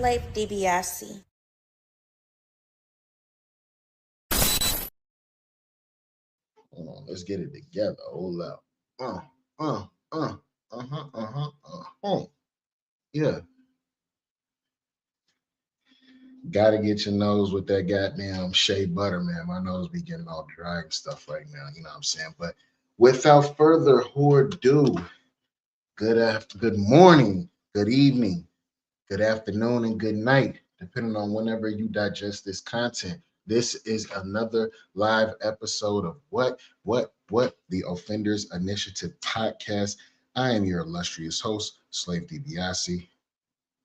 Slave DiBiase. Hold on, let's get it together. Hold up. Yeah. Gotta get your nose with that goddamn shea butter, man. My nose be getting all dry and stuff right now. You know what I'm saying? But without further ado, good morning, good evening, good afternoon, and good night, depending on whenever you digest this content. This is another live episode of What the Offenders Initiative podcast. I am your illustrious host, Slave DiBiase,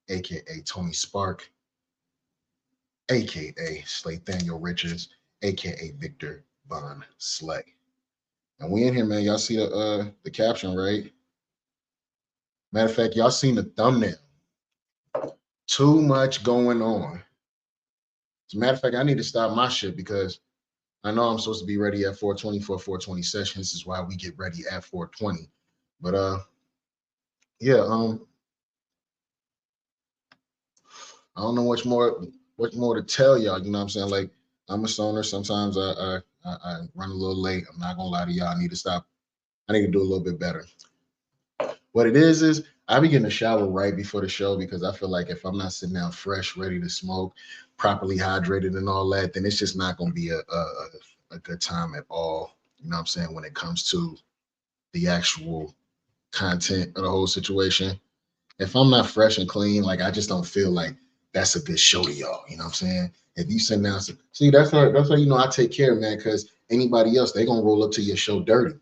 aka Tony Spark, aka Sha'Carri Richardson, aka Victor Von Slay. And we in here, man. Y'all see the caption, right? Matter of fact, y'all seen the thumbnail. Too much going on. As a matter of fact, I need to stop my shit because I know I'm supposed to be ready at 4:20 for a 4:20 session. This is why we get ready at 4:20. But yeah, I don't know what more to tell y'all. You know what I'm saying? Like, I'm a stoner. Sometimes I run a little late. I'm not gonna lie to y'all. I need to stop. I need to do a little bit better. What it is I be getting a shower right before the show because I feel like if I'm not sitting down fresh, ready to smoke, properly hydrated and all that, then it's just not going to be a good time at all. You know what I'm saying? When it comes to the actual content of the whole situation. If I'm not fresh and clean, like I just don't feel like that's a good show to y'all. You know what I'm saying? If you send down see, that's how you know I take care, man, because anybody else, they gonna roll up to your show dirty.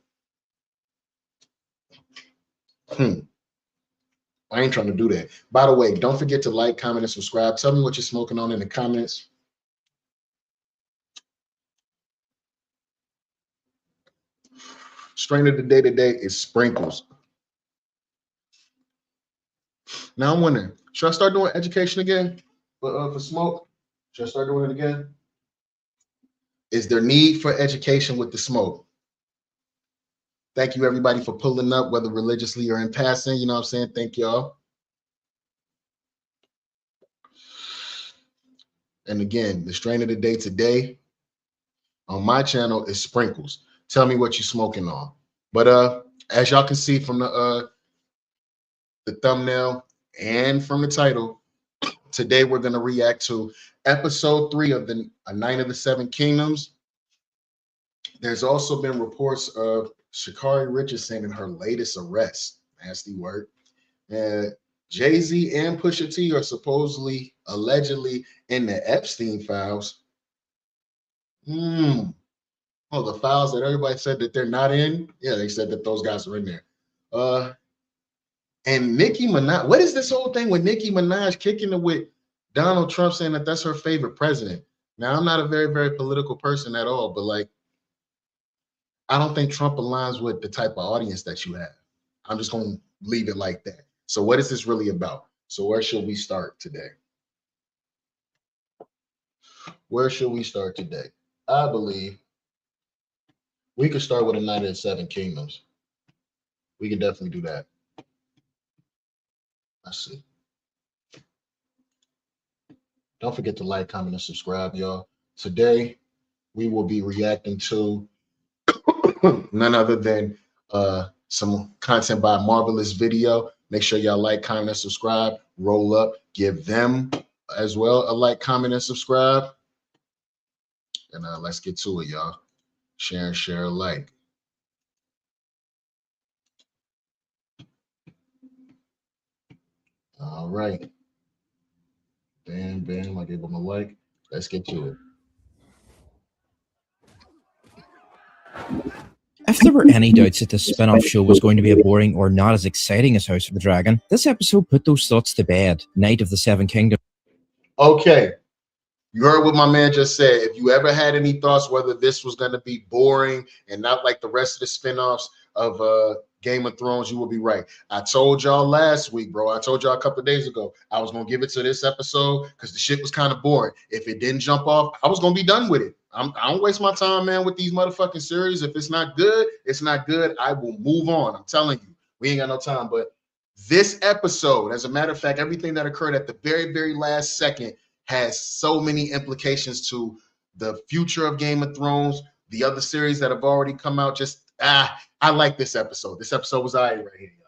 I ain't trying to do that. By the way, don't forget to like, comment, and subscribe. Tell me what you're smoking on in the comments. Strain of the day today is Sprinkles. Now I'm wondering, should I start doing education again for smoke? Should I start doing it again? Is there need for education with the smoke? Thank you, everybody, for pulling up, whether religiously or in passing. You know what I'm saying? Thank y'all. And again, the strain of the day today on my channel is Sprinkles. Tell me what you're smoking on. But as y'all can see from the thumbnail and from the title, today we're going to react to episode 3 of the Night of the Seven Kingdoms. There's also been reports of Sha'Carri Richardson and her latest arrest. Nasty word. Jay-Z and Pusha T are supposedly, allegedly in the Epstein files. Oh, the files that everybody said that they're not in? Yeah, they said that those guys are in there. And Nicki Minaj, what is this whole thing with Nicki Minaj kicking it with Donald Trump saying that that's her favorite president? Now, I'm not a very, very political person at all, but like, I don't think Trump aligns with the type of audience that you have. I'm just going to leave it like that. So what is this really about? So where should we start today? Where should we start today? I believe we could start with a Night of the Seven Kingdoms. We can definitely do that. Let's see. Don't forget to like, comment, and subscribe, y'all. Today, we will be reacting to none other than some content by Marvelous Video. Make sure y'all like, comment, and subscribe. Roll up, give them as well a like, comment, and subscribe. And let's get to it, y'all. Share, like. All right. Bam. I gave them a like. Let's get to it. If there were any doubts that this spin-off show was going to be a boring or not as exciting as House of the Dragon, this episode put those thoughts to bed. Night of the Seven Kingdoms. Okay. You heard what my man just said. If you ever had any thoughts whether this was going to be boring and not like the rest of the spinoffs of Game of Thrones, you will be right. I told y'all last week, bro. I told y'all a couple of days ago I was going to give it to this episode because the shit was kind of boring. If it didn't jump off, I was going to be done with it. I don't waste my time, man, with these motherfucking series. If it's not good, it's not good. I will move on. I'm telling you, we ain't got no time. But this episode, as a matter of fact, everything that occurred at the very, very last second has so many implications to the future of Game of Thrones, the other series that have already come out. I like this episode. This episode was right here, y'all.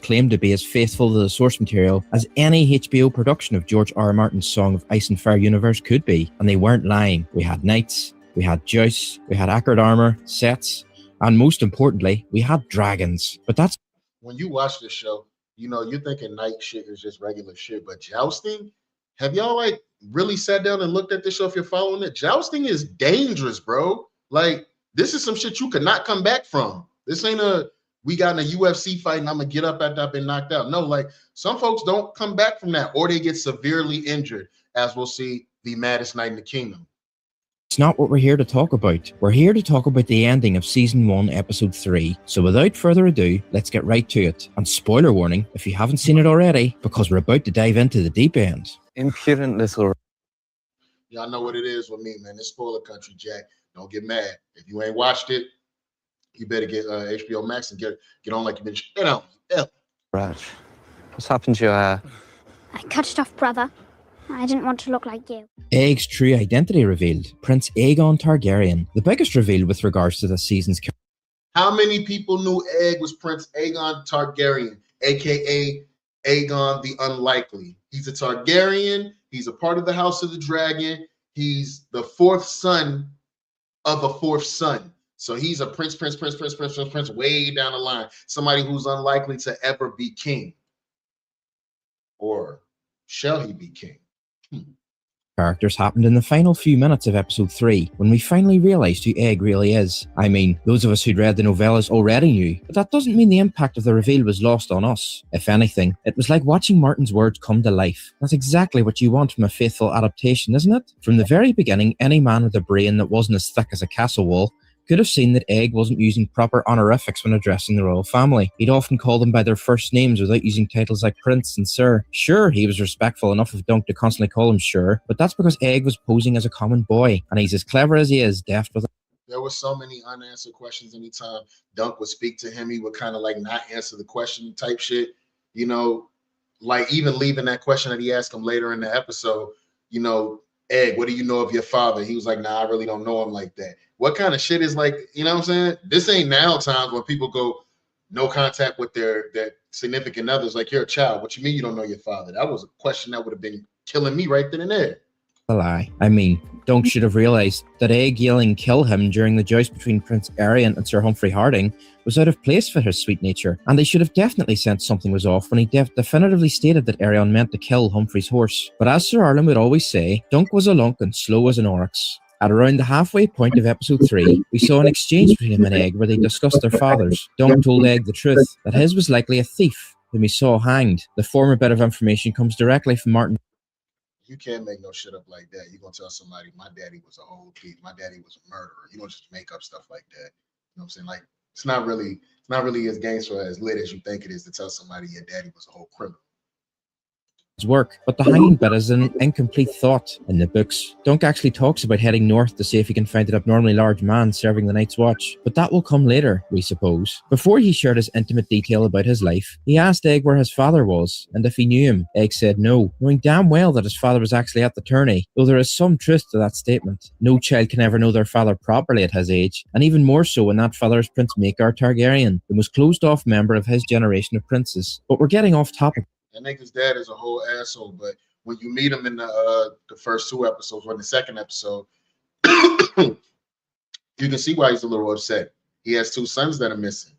Claimed to be as faithful to the source material as any HBO production of George R. R. Martin's Song of Ice and Fire universe could be, and they weren't lying. We had knights, we had joists, we had accurate armor, sets, and most importantly, we had dragons. But that's when you watch this show, you know, you're thinking knight shit is just regular shit, but jousting, have y'all like really sat down and looked at this show? If you're following it, jousting is dangerous, bro. Like, this is some shit you could not come back from. This ain't we got in a UFC fight and I'm gonna get up after I've been knocked out. No, like some folks don't come back from that, or they get severely injured, as we'll see the maddest night in the kingdom. It's not what we're here to talk about. We're here to talk about the ending of Season 1, Episode 3. So without further ado, let's get right to it. And spoiler warning, if you haven't seen it already, because we're about to dive into the deep end. Impudent little... Y'all know what it is with me, man. It's spoiler country, Jack. Don't get mad. If you ain't watched it, you better get HBO Max and get on like you've been, you know. Raj, what's happened to your hair? I cut it off, brother. I didn't want to look like you. Aeg's true identity revealed. Prince Aegon Targaryen. The biggest reveal with regards to this season's... How many people knew Aeg was Prince Aegon Targaryen, a.k.a. Aegon the Unlikely? He's a Targaryen. He's a part of the House of the Dragon. He's the fourth son of a fourth son. So he's a prince way down the line. Somebody who's unlikely to ever be king. Or shall he be king? Characters happened in the final few minutes of episode 3, when we finally realised who Aeg really is. I mean, those of us who'd read the novellas already knew, but that doesn't mean the impact of the reveal was lost on us. If anything, it was like watching Martin's words come to life. That's exactly what you want from a faithful adaptation, isn't it? From the very beginning, any man with a brain that wasn't as thick as a castle wall could have seen that Aeg wasn't using proper honorifics when addressing the royal family. He'd often call them by their first names without using titles like Prince and Sir. Sure, he was respectful enough of Dunk to constantly call him Sir, but that's because Aeg was posing as a common boy, and he's as clever as he is deft with it. There were so many unanswered questions. Anytime Dunk would speak to him, he would kind of like not answer the question type shit. You know, like even leaving that question that he asked him later in the episode, you know, Aeg, what do you know of your father? He was like, nah, I really don't know him like that. What kind of shit is like, you know what I'm saying? This ain't now times when people go no contact with their significant others. Like, you're a child. What you mean you don't know your father? That was a question that would have been killing me right then and there. A lie. I mean, Dunk should have realised that Aeg yelling kill him during the joust between Prince Arion and Sir Humphrey Harding was out of place for his sweet nature, and they should have definitely sensed something was off when he definitively stated that Arion meant to kill Humphrey's horse. But as Sir Arlen would always say, Dunk was a lunk and slow as an oryx. At around the halfway point of episode 3, we saw an exchange between him and Aeg where they discussed their fathers. Dunk told Aeg the truth, that his was likely a thief whom he saw hanged. The former bit of information comes directly from Martin. You can't make no shit up like that. You're gonna tell somebody my daddy was a whole thief, my daddy was a murderer. You don't just make up stuff like that. You know what I'm saying? Like, it's not really as gangster as lit as you think it is to tell somebody your daddy was a whole criminal. work, but the hanging bit is an incomplete thought. In the books, Dunk actually talks about heading north to see if he can find an abnormally large man serving the night's watch, but that will come later, we suppose. Before he shared his intimate detail about his life, he asked Egg where his father was, and if he knew him. Egg said no, knowing damn well that his father was actually at the tourney, though there is some truth to that statement. No child can ever know their father properly at his age, and even more so when that father is Prince Maekar Targaryen, the most closed-off member of his generation of princes. But we're getting off topic. That nigga's dad is a whole asshole, but when you meet him in the first 2 episodes or in the second episode, you can see why he's a little upset. He has 2 sons that are missing.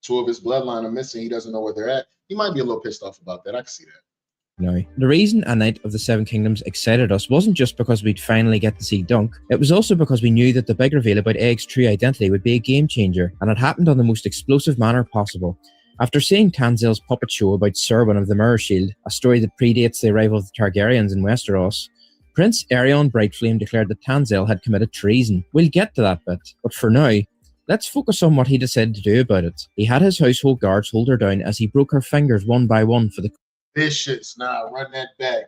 2 of his bloodline are missing. He doesn't know where they're at. He might be a little pissed off about that. I can see that. Now, the reason A Night of the Seven Kingdoms excited us wasn't just because we'd finally get to see Dunk. It was also because we knew that the big reveal about Egg's true identity would be a game changer, and it happened on the most explosive manner possible. After seeing Tanzil's puppet show about Serwyn of the Mirror Shield, a story that predates the arrival of the Targaryens in Westeros, Prince Aerion Brightflame declared that Tanzil had committed treason. We'll get to that bit, but for now, let's focus on what he decided to do about it. He had his household guards hold her down as he broke her fingers one by one for the... Vicious. Nah, run that back.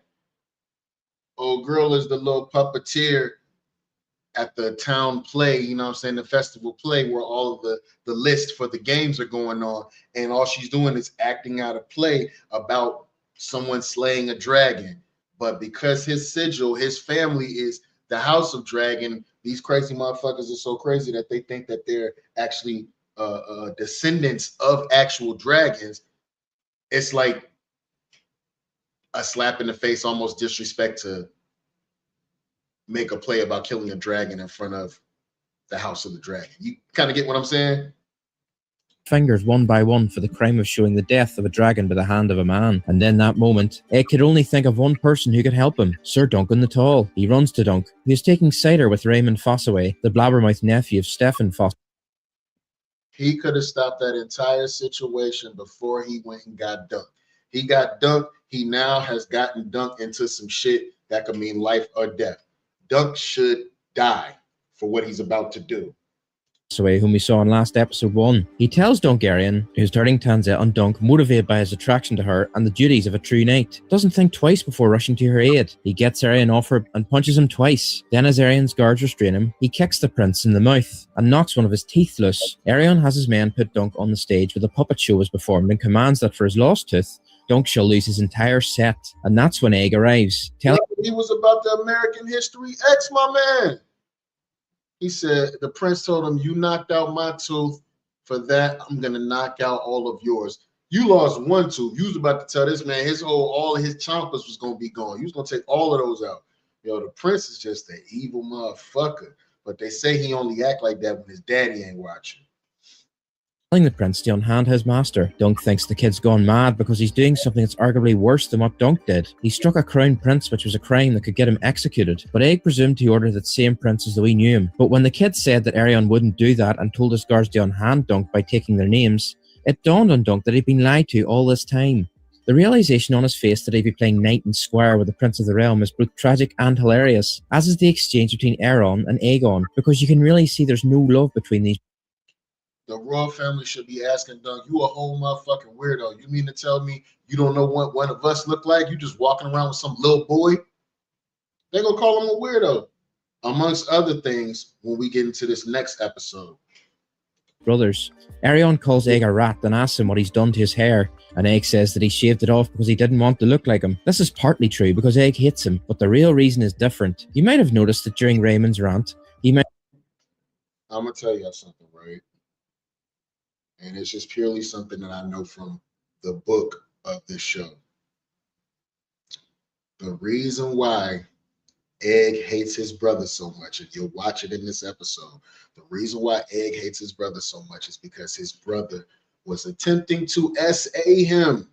Old girl is the little puppeteer at the town play, you know what I'm saying, the festival play where all of the list for the games are going on, and all she's doing is acting out a play about someone slaying a dragon. But because his sigil, his family is the House of Dragon, these crazy motherfuckers are so crazy that they think that they're actually descendants of actual dragons. It's like a slap in the face, almost disrespect to make a play about killing a dragon in front of the House of the Dragon. You kind of get what I'm saying? Fingers one by one for the crime of showing the death of a dragon by the hand of a man. And in that moment, Egg could only think of one person who could help him, Sir Duncan the Tall. He runs to Dunk, who is taking cider with Raymond Fossaway, the blabbermouth nephew of Stefan Fossaway. He could have stopped that entire situation before he went and got dunked. He got dunked. He now has gotten dunked into some shit that could mean life or death. Dunk should die for what he's about to do. Whom we saw in last episode 1. He tells Dongarrion, who's turning Tanzil on Dunk, motivated by his attraction to her and the duties of a true knight. Doesn't think twice before rushing to her aid. He gets Arion off her and punches him twice. Then as Arion's guards restrain him, he kicks the prince in the mouth and knocks one of his teeth loose. Arion has his men put Dunk on the stage where the puppet show is performed and commands that for his lost tooth, Dunk shall lose his entire set. And that's when Egg arrives. He was about the American History X, my man. He said, the prince told him, you knocked out my tooth. For that, I'm going to knock out all of yours. You lost one tooth. You was about to tell this man all of his chompers was going to be gone. You was going to take all of those out. Yo, the prince is just an evil motherfucker. But they say he only act like that when his daddy ain't watching. Telling the prince to unhand his master. Dunk thinks the kid's gone mad because he's doing something that's arguably worse than what Dunk did. He struck a crown prince, which was a crime that could get him executed, but Egg presumed he ordered that same prince as though he knew him. But when the kid said that Arion wouldn't do that and told his guards to unhand Dunk by taking their names, it dawned on Dunk that he'd been lied to all this time. The realization on his face that he'd be playing knight and squire with the Prince of the Realm is both tragic and hilarious, as is the exchange between Aeron and Aegon, because you can really see there's no love between these. The royal family should be asking Dunk, you a whole motherfucking weirdo. You mean to tell me you don't know what one of us look like? You just walking around with some little boy? They're going to call him a weirdo. Amongst other things, when we get into this next episode. Brothers. Arion calls Egg a rat and asks him what he's done to his hair, and Egg says that he shaved it off because he didn't want to look like him. This is partly true because Egg hates him, but the real reason is different. You might have noticed that during Raymond's rant, I'm going to tell you something, right? And it's just purely something that I know from the book of this show. The reason why Egg hates his brother so much, and you'll watch it in this episode, the reason why Egg hates his brother so much is because his brother was attempting to SA him.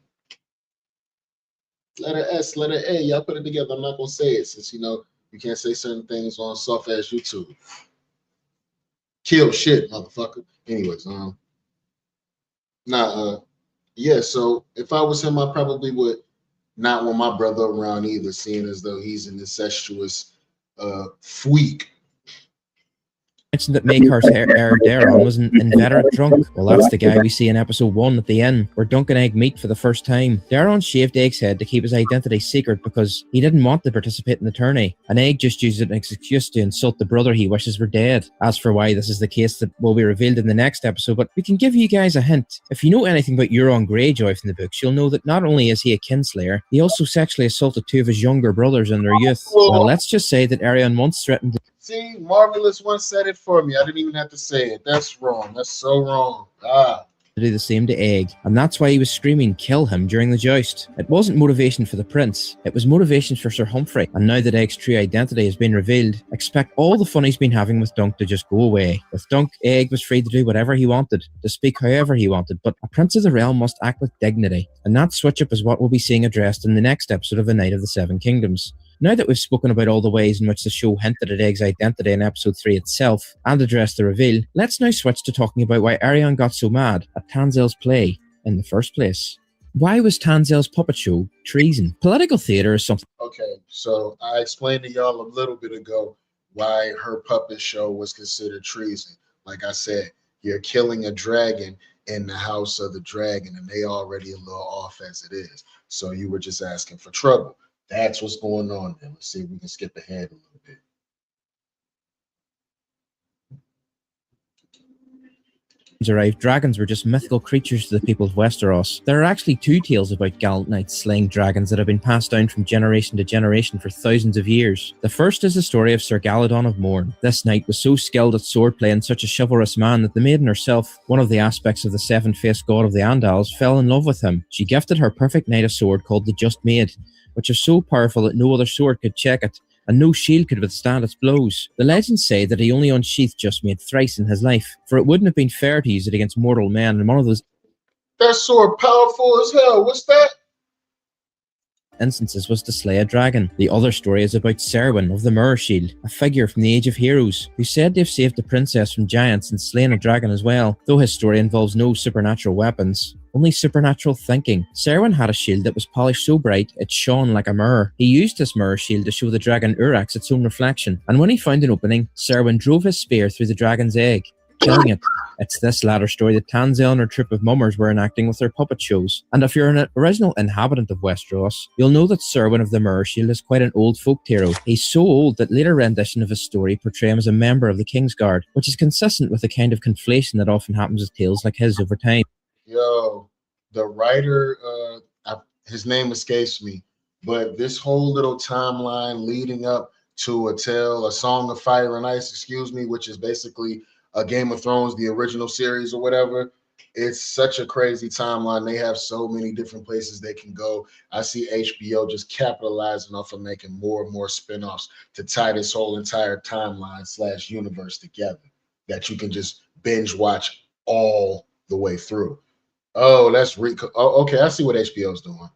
Letter S, letter A, y'all put it together. I'm not going to say it since, you know, you can't say certain things on soft-ass YouTube. Kill shit, motherfucker. Anyways, yeah, so if I was him, I probably would not want my brother around either, seeing as though he's an incestuous freak. Mentioned that Makar's heir Daron was an inveterate drunk. Well, that's the guy we see in episode 1 at the inn, where Dunk and Egg meet for the first time. Daron shaved Egg's head to keep his identity secret because he didn't want to participate in the tourney, and Egg just used it as an excuse to insult the brother he wishes were dead. As for why this is the case, that will be revealed in the next episode, but we can give you guys a hint. If you know anything about Euron Greyjoy from the books, you'll know that not only is he a kinslayer, he also sexually assaulted 2 of his younger brothers in their youth. Well, let's just say that Aerion once threatened to... See, Marvelous one said it for me. I didn't even have to say it. That's wrong. That's so wrong. To do the same to Egg, and that's why he was screaming "kill him" during the joust. It wasn't motivation for the prince, it was motivation for Sir Humphrey, and now that Egg's true identity has been revealed, expect all the fun he's been having with Dunk to just go away. With Dunk, Egg was free to do whatever he wanted, to speak however he wanted, but a prince of the realm must act with dignity, and that switch-up is what we'll be seeing addressed in the next episode of The Night of the Seven Kingdoms. Now that we've spoken about all the ways in which the show hinted at Egg's identity in episode 3 itself, and addressed the reveal, let's now switch to talking about why Aerion got so mad at Tanzel's play in the first place. Why was Tanzel's puppet show treason? Political theatre is something... Okay, so I explained to y'all a little bit ago why her puppet show was considered treason. Like I said, you're killing a dragon in the house of the dragon, and they already a little off as it is. So you were just asking for trouble. That's what's going on there. Let's see if we can skip ahead a little bit. Arrived, dragons were just mythical creatures to the people of Westeros. There are actually 2 tales about gallant knights slaying dragons that have been passed down from generation to generation for thousands of years. The first is the story of Sir Galadon of Morn. This knight was so skilled at swordplay and such a chivalrous man that the maiden herself, one of the aspects of the seven-faced god of the Andals, fell in love with him. She gifted her perfect knight a sword called the Just Maid, which is so powerful that no other sword could check it, and no shield could withstand its blows. The legends say that he only unsheathed Just Maid thrice in his life, for it wouldn't have been fair to use it against mortal men, and one of those... That sword powerful as hell. What's that? ...instances was to slay a dragon. The other story is about Serwyn of the Mirror Shield, a figure from the Age of Heroes, who said to have saved the princess from giants and slain a dragon as well, though his story involves no supernatural weapons. Only supernatural thinking. Serwyn had a shield that was polished so bright it shone like a mirror. He used this mirror shield to show the dragon Urax its own reflection, and when he found an opening, Serwyn drove his spear through the dragon's egg, killing it. It's this latter story that Tanzel and her troupe of mummers were enacting with their puppet shows. And if you're an original inhabitant of Westeros, you'll know that Serwyn of the Mirror Shield is quite an old folk hero. He's so old that later rendition of his story portray him as a member of the Kingsguard, which is consistent with the kind of conflation that often happens with tales like his over time. Yo, the writer, his name escapes me, but this whole little timeline leading up to a Song of Fire and Ice, which is basically a Game of Thrones, the original series or whatever. It's such a crazy timeline. They have so many different places they can go. I see HBO just capitalizing off of making more and more spinoffs to tie this whole entire timeline / universe together that you can just binge watch all the way through. Oh, that's okay. I see what HBO's doing.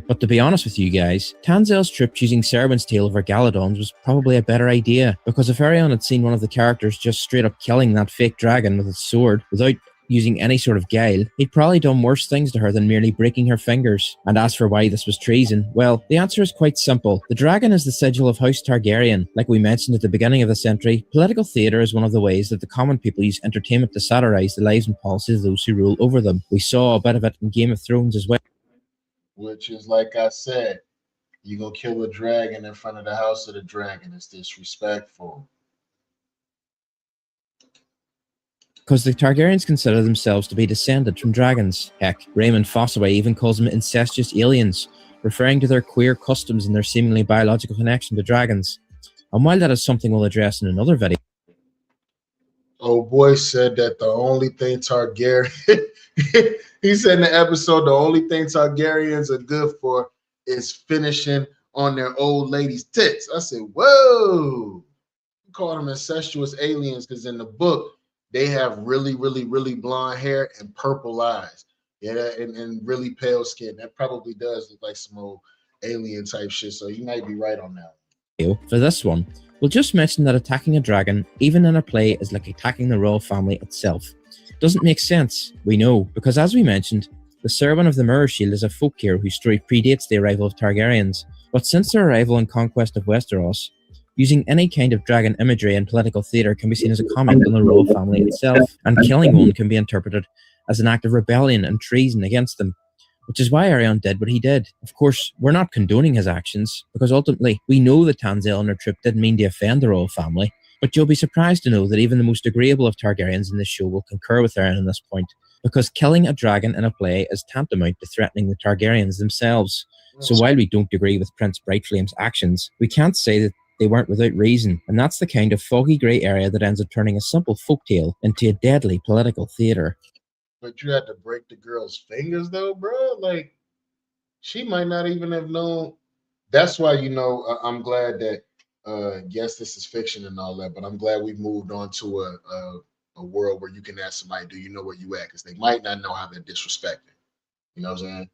But to be honest with you guys, Tanzel's trip choosing Serwyn's tale over Galadon's was probably a better idea, because if Aerion had seen one of the characters just straight up killing that fake dragon with its sword without using any sort of guile, he'd probably done worse things to her than merely breaking her fingers. And as for why this was treason, well, the answer is quite simple. The dragon is the sigil of House Targaryen. Like we mentioned at the beginning of the century, political theatre is one of the ways that the common people use entertainment to satirize the lives and policies of those who rule over them. We saw a bit of it in Game of Thrones as well. Which is, like I said, you gonna kill a dragon in front of the house of the dragon. It's disrespectful. Because the Targaryens consider themselves to be descended from dragons. Heck, Raymond Fossaway even calls them incestuous aliens, referring to their queer customs and their seemingly biological connection to dragons. And while that is something we'll address in another video, Oh boy said that the only thing Targaryen, he said in the episode, the only thing Targaryens are good for is finishing on their old lady's tits. I said, whoa. You call them incestuous aliens because in the book, they have really, really, really blonde hair and purple eyes. Yeah, and really pale skin. That probably does look like some old alien type shit. So you might be right on that. For this one, we'll just mention that attacking a dragon, even in a play, is like attacking the royal family itself. Doesn't make sense, we know, because as we mentioned, the Serwyn of the Mirror Shield is a folk hero whose story predates the arrival of Targaryens. But since their arrival and conquest of Westeros, Using any kind of dragon imagery in political theatre can be seen as a comment on the royal family itself, and killing one can be interpreted as an act of rebellion and treason against them, which is why Arion did what he did. Of course, we're not condoning his actions, because ultimately we know that Tansel and her troop didn't mean to offend the royal family, but you'll be surprised to know that even the most agreeable of Targaryens in this show will concur with Arion on this point, because killing a dragon in a play is tantamount to threatening the Targaryens themselves. So while we don't agree with Prince Brightflame's actions, we can't say that they weren't without reason, and that's the kind of foggy grey area that ends up turning a simple folktale into a deadly political theatre. But you had to break the girl's fingers, though, bro. Like, she might not even have known. That's why, I'm glad that, yes, this is fiction and all that, but I'm glad we've moved on to a world where you can ask somebody, do you know where you at? Because they might not know how they're disrespecting. You know what I'm saying?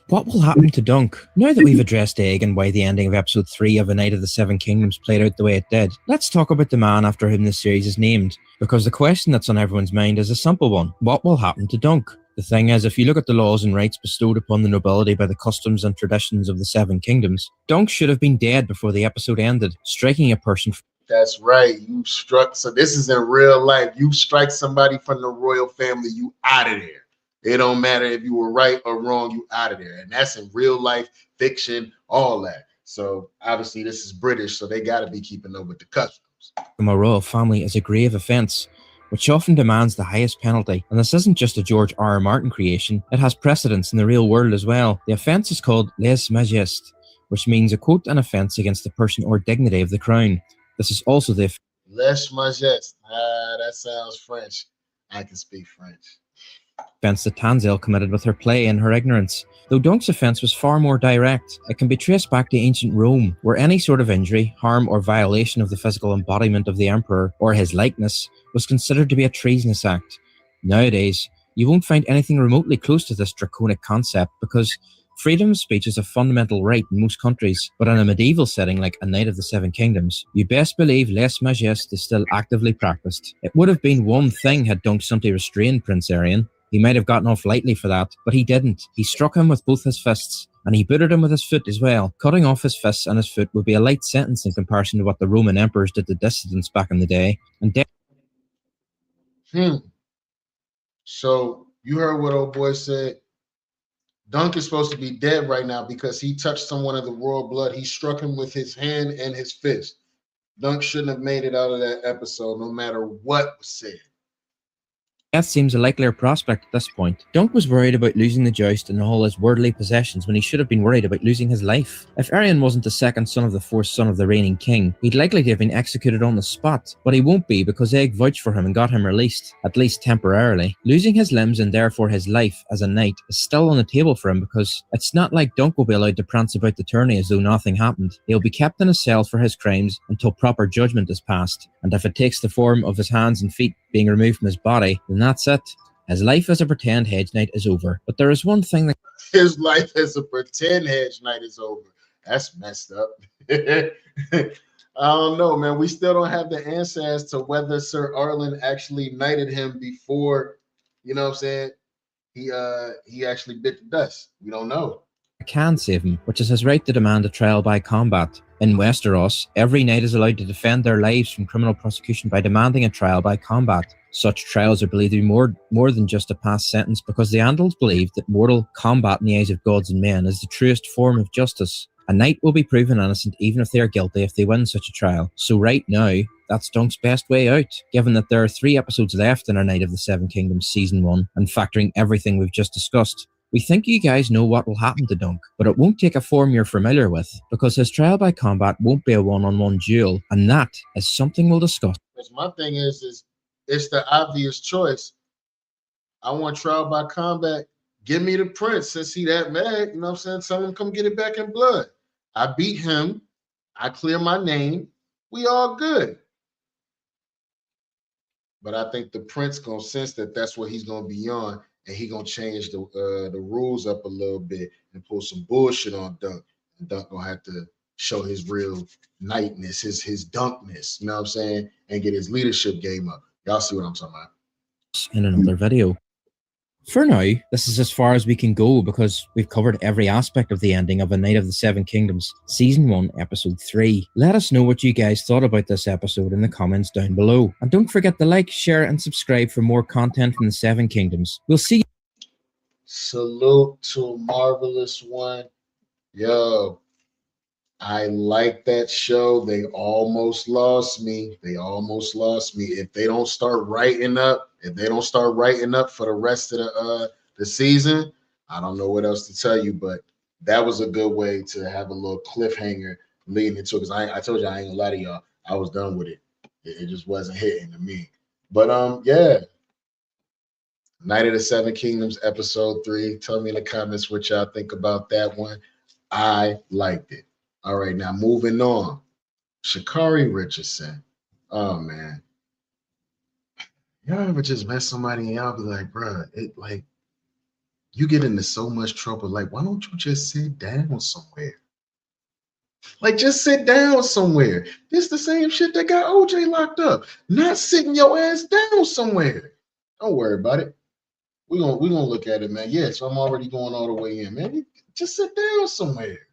What will happen to Dunk? Now that we've addressed Egg and why the ending of episode 3 of A Night of the Seven Kingdoms played out the way it did, let's talk about the man after whom this series is named, because the question that's on everyone's mind is a simple one. What will happen to Dunk? The thing is, if you look at the laws and rights bestowed upon the nobility by the customs and traditions of the Seven Kingdoms, Dunk should have been dead before the episode ended, striking a person. That's right. You struck. So this is in real life. You strike somebody from the royal family, you out of there. It don't matter if you were right or wrong, you out of there. And that's in real life, fiction, all that. So obviously this is British, so they got to be keeping up with the customs. From a royal family is a grave offence, which often demands the highest penalty. And this isn't just a George R.R. Martin creation, it has precedence in the real world as well. The offence is called lèse majesté, which means a quote an offence against the person or dignity of the crown. This is also the lèse majesté. That sounds French. I can speak French. Offence that Tansel committed with her play and her ignorance. Though Dunk's offence was far more direct, it can be traced back to ancient Rome, where any sort of injury, harm, or violation of the physical embodiment of the emperor or his likeness was considered to be a treasonous act. Nowadays, you won't find anything remotely close to this draconic concept because freedom of speech is a fundamental right in most countries, but in a medieval setting like A Night of the Seven Kingdoms, you best believe lèse majesté is still actively practiced. It would have been one thing had Dunk simply restrained Prince Arion. He might have gotten off lightly for that, but he didn't. He struck him with both his fists, and he booted him with his foot as well. Cutting off his fists and his foot would be a light sentence in comparison to what the Roman emperors did to dissidents back in the day. And So you heard what old boy said. Dunk is supposed to be dead right now because he touched someone of the royal blood. He struck him with his hand and his fist. Dunk shouldn't have made it out of that episode, no matter what was said. Death seems a likelier prospect at this point. Dunk was worried about losing the joust and all his worldly possessions when he should have been worried about losing his life. If Arion wasn't the second son of the fourth son of the reigning king, he'd likely to have been executed on the spot, but he won't be because Egg vouched for him and got him released, at least temporarily. Losing his limbs and therefore his life as a knight is still on the table for him because it's not like Dunk will be allowed to prance about the tourney as though nothing happened. He'll be kept in a cell for his crimes until proper judgment is passed, and if it takes the form of his hands and feet being removed from his body, then that's it. His life as a pretend hedge knight is over. But there is one thing that his life as a pretend hedge knight is over. That's messed up. I don't know, man. We still don't have the answer as to whether Sir Arlen actually knighted him before, you know what I'm saying, he actually bit the dust. We don't know. can save him, which is his right to demand a trial by combat. In Westeros, every knight is allowed to defend their lives from criminal prosecution by demanding a trial by combat. Such trials are believed to be more than just a past sentence because the Andals believe that mortal combat in the eyes of gods and men is the truest form of justice. A knight will be proven innocent even if they are guilty if they win such a trial. So right now, that's Dunk's best way out, given that there are 3 episodes left in our Night of the Seven Kingdoms Season 1, and factoring everything we've just discussed. We think you guys know what will happen to Dunk, but it won't take a form you're familiar with, because his trial by combat won't be a one-on-one duel, and that is something we'll discuss. Because my thing is it's the obvious choice. I want trial by combat. Give me the prince since he that mad. You know what I'm saying? Tell him come get it back in blood. I beat him. I clear my name. We all good. But I think the prince gonna sense that that's what he's gonna be on, and he gonna change the rules up a little bit and pull some bullshit on Dunk. And Dunk gonna have to show his real knightness, his dunkness. You know what I'm saying? And get his leadership game up. Y'all see what I'm talking about? In another video. For now, this is as far as we can go because we've covered every aspect of the ending of A Night of the Seven Kingdoms, Season 1, Episode 3. Let us know what you guys thought about this episode in the comments down below. And don't forget to like, share, and subscribe for more content from the Seven Kingdoms. We'll see you. Salute to Marvelous One. Yo, I like that show. They almost lost me. If they don't start writing up, for the rest of the season, I don't know what else to tell you. But that was a good way to have a little cliffhanger leading into it. Because I told you I ain't gonna lie to y'all. I was done with it. It just wasn't hitting to me. But yeah. Night of the Seven Kingdoms, episode 3. Tell me in the comments what y'all think about that one. I liked it. All right, now moving on. Sha'Carri Richardson. Oh man. Y'all ever just met somebody and y'all be like, bruh, it like you get into so much trouble. Like, why don't you just sit down somewhere? Like, just sit down somewhere. This the same shit that got OJ locked up. Not sitting your ass down somewhere. Don't worry about it. We're gonna look at it, man. Yeah, so I'm already going all the way in, man. Just sit down somewhere.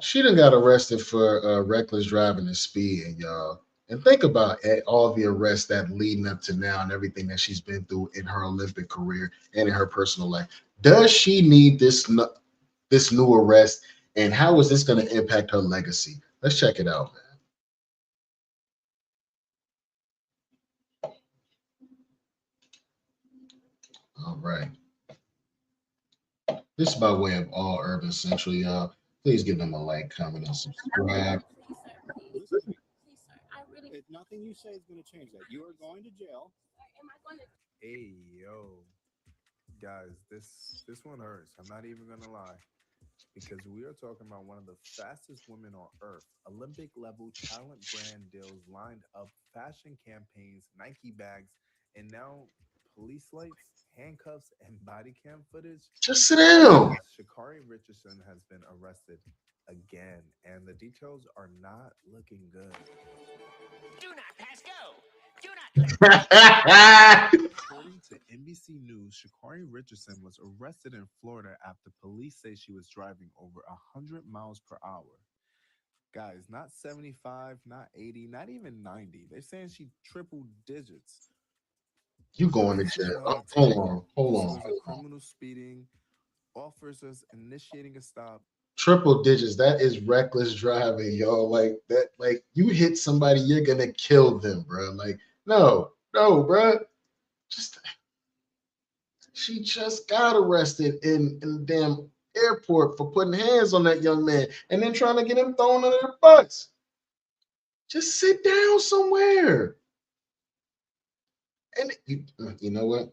She done got arrested for reckless driving and speeding, y'all. And think about all the arrests that leading up to now and everything that she's been through in her Olympic career and in her personal life. Does she need this new arrest? And how is this going to impact her legacy? Let's check it out, man. All right. This is by way of all Urban Central, y'all. Please give them a like, comment, and subscribe. Nothing you say is going to change that. You are going to jail. Hey, yo, guys, this one hurts. I'm not even gonna lie, because we are talking about one of the fastest women on earth. Olympic level talent brand deals lined up, fashion campaigns, Nike bags, and now police lights, handcuffs, and body cam footage. Just sit down. Sha'Carri Richardson has been arrested again, and the details are not looking good. Do not pass go. Do not. According to NBC News, Sha'Carri Richardson was arrested in Florida after police say she was driving over 100 miles per hour. Guys, not 75, not 80, not even 90. They're saying she triple digits. You going to jail. Hold on. Criminal speeding, officers initiating a stop. Triple digits, that is reckless driving, y'all. Like that, like you hit somebody, you're gonna kill them, bro. Like, no, bro. She just got arrested in the damn airport for putting hands on that young man and then trying to get him thrown under their butts. Just sit down somewhere. And you know what?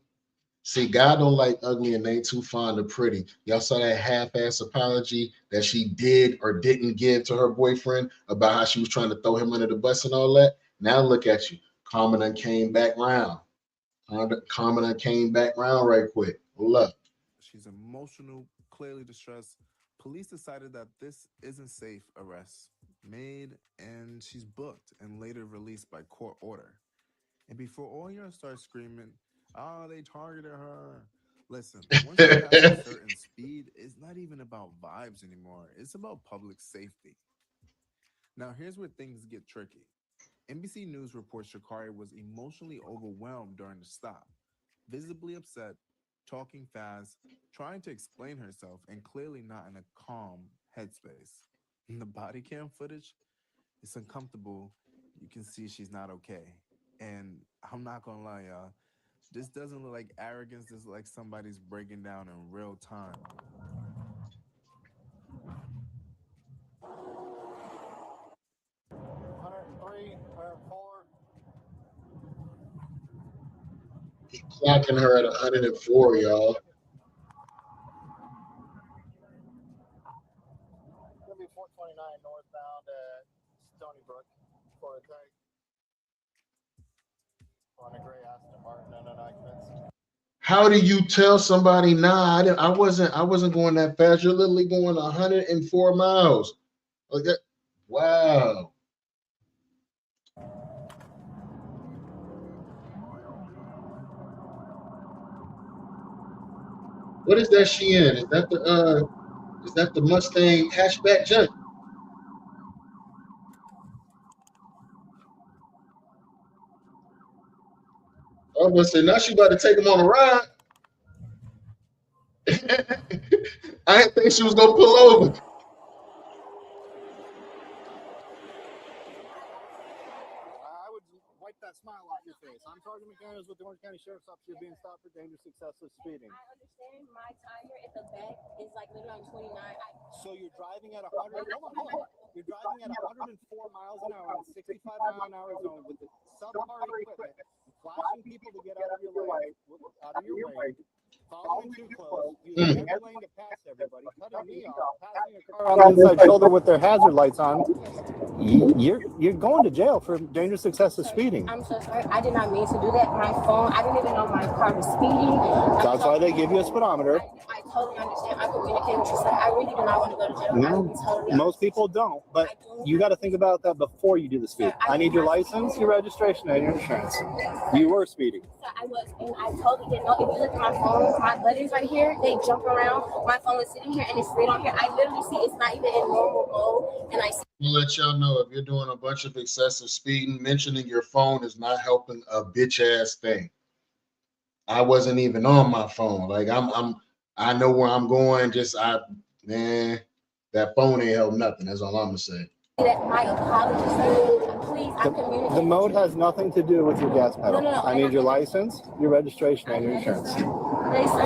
See, God don't like ugly and ain't too fond of pretty. Y'all saw that half-ass apology that she did or didn't give to her boyfriend about how she was trying to throw him under the bus and all that. Now look at you. Carmen came back round. Carmen came back round right quick. Look. She's emotional, clearly distressed. Police decided that this isn't safe arrest made, and she's booked and later released by court order. And before all y'all start screaming, oh, they targeted her. Listen, once you pass a certain speed, it's not even about vibes anymore. It's about public safety. Now, here's where things get tricky. NBC News reports Sha'Carri was emotionally overwhelmed during the stop, visibly upset, talking fast, trying to explain herself, and clearly not in a calm headspace. In the body cam footage, it's uncomfortable. You can see she's not okay. And I'm not gonna lie, y'all. This doesn't look like arrogance. This is like somebody's breaking down in real time. He clocking her at 104, y'all. Gonna be 429 northbound at Stony Brook for a tag. On a gray Aston Martin, no occupants. How do you tell somebody, nah, I wasn't going that fast? You're literally going 104 miles. Like that. Wow. What is that she in? Is that the Mustang hatchback junk? I was gonna say now she about to take him on a ride. I didn't think she was gonna pull over. I would wipe that smile off your face. I'm Sergeant McDaniels with the Orange County Sheriff's Office. You're being stopped for dangerous excessive speeding. I understand my timer at the back is like literally on 29. So you're driving at 100. Hold on. You're driving at 104 miles an hour in a 65 mile an hour zone with the subpar equipment, flashing people to get out of your way, following too close, using every lane to pass everybody, cutting me off, passing a car on the inside shoulder with their hazard lights on. You're going to jail for dangerous excessive speeding. I'm so sorry. I did not mean to do that. My phone, I didn't even know my car was speeding. That's why they give you a speedometer. I totally understand. I communicate with you, sir. I really do not want to go to jail. No, most people don't, but you got to think about that before you do the speed. I need your license, your registration, and your insurance. You were speeding. Sir, I was, and I totally didn't know. If you look at my phone, my buttons right here, they jump around. My phone is sitting here, and it's straight on here. I literally see it's not even in normal mode, and I see. We'll let y'all know if you're doing a bunch of excessive speeding, mentioning your phone is not helping a bitch ass thing. I wasn't even on my phone. Like I know where I'm going. Man, that phone ain't help nothing. That's all I'm gonna say. My apologies, sir. Please, I'm communicating. The mode has nothing to do with your gas pedal. No, I need your license, your registration, and your insurance. Please, sir,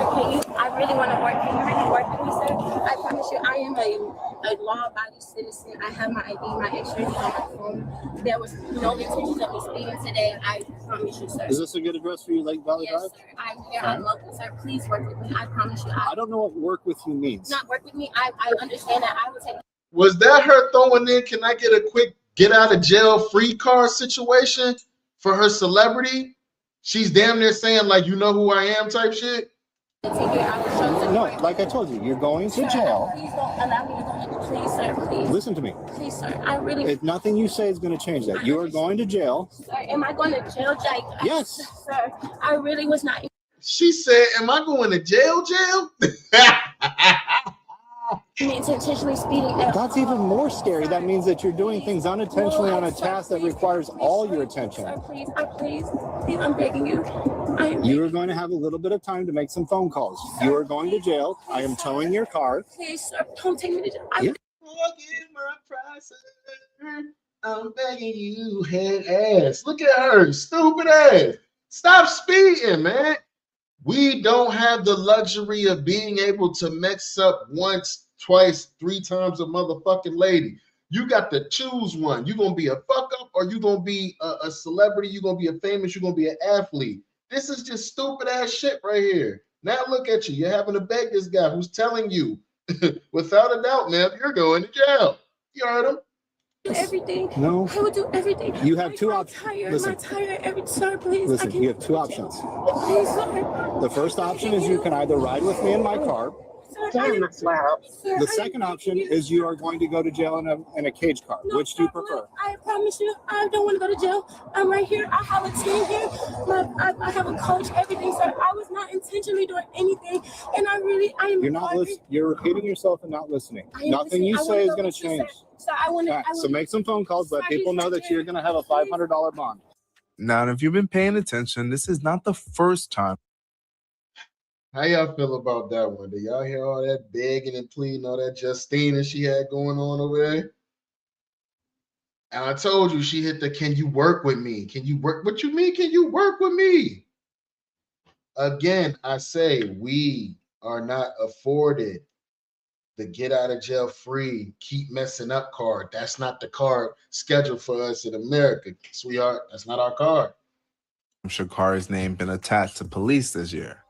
I really want to work. Can you really work with me, sir? I promise you, I am a law-abiding citizen. I have my ID, my X-rays on my phone. There was no intention of me speeding today. I promise you, sir. Is this a good address for you, Lake Valley Yes, Drive? sir. I'm here. I'm local, sir. Please work with me. I promise you. I don't know what work with you means. Not work with me. I understand that. I will take. Was that her throwing in? Can I get a quick get out of jail free card situation for her celebrity? She's damn near saying like, you know who I am type shit. No, like I told you, you're going to jail. Please don't allow me to go. Please, sir. Please. Listen to me. Please, sir. I really. If nothing you say is going to change that. You are going to jail. Sir, am I going to jail, Jake? Yes. Sir, I really was not. She said, am I going to jail? Intentionally speeding. That's even more scary. That means that you're doing things unintentionally on a task that requires all your attention. Sir, please, I'm begging you. You are going to have a little bit of time to make some phone calls. You are going to jail. I am towing your car. Please, sir, don't take me to jail. Yeah. I'm begging you, head ass. Look at her, stupid ass. Stop speeding, man. We don't have the luxury of being able to mess up once, twice, 3 times a motherfucking lady. You got to choose one. You're going to be a fuck up or you're going to be a celebrity. You're going to be a famous. You're going to be an athlete. This is just stupid ass shit right here. Now look at you. You're having to beg this guy who's telling you, without a doubt, man, you're going to jail. You heard him. Everything. No. I would do everything. You have 2 options. Listen. Sir, please. Listen, you have 2 options. Please, sir. The first option is you can either ride with me in my car. The second option is you are going to go to jail in a cage car. No, Which do you prefer? I promise you, I don't want to go to jail. I'm right here. I have a team here. I have a coach, everything, sir. I was not intentionally doing anything, and I am. You're not listening. You're repeating yourself and not listening. Nothing you say is going to change. So I want to. So make some phone calls, let people know that you're going to have a $500 bond. Now, if you've been paying attention, this is not the first time. How y'all feel about that one? Do y'all hear all that begging and pleading, all that Justina she had going on over there? And I told you she hit the can you work with me? Can you work? What you mean, can you work with me? Again, I say we are not afforded the get out of jail free, keep messing up card. That's not the card scheduled for us in America, sweetheart. That's not our card. Sha'Carri's name been attached to police this year.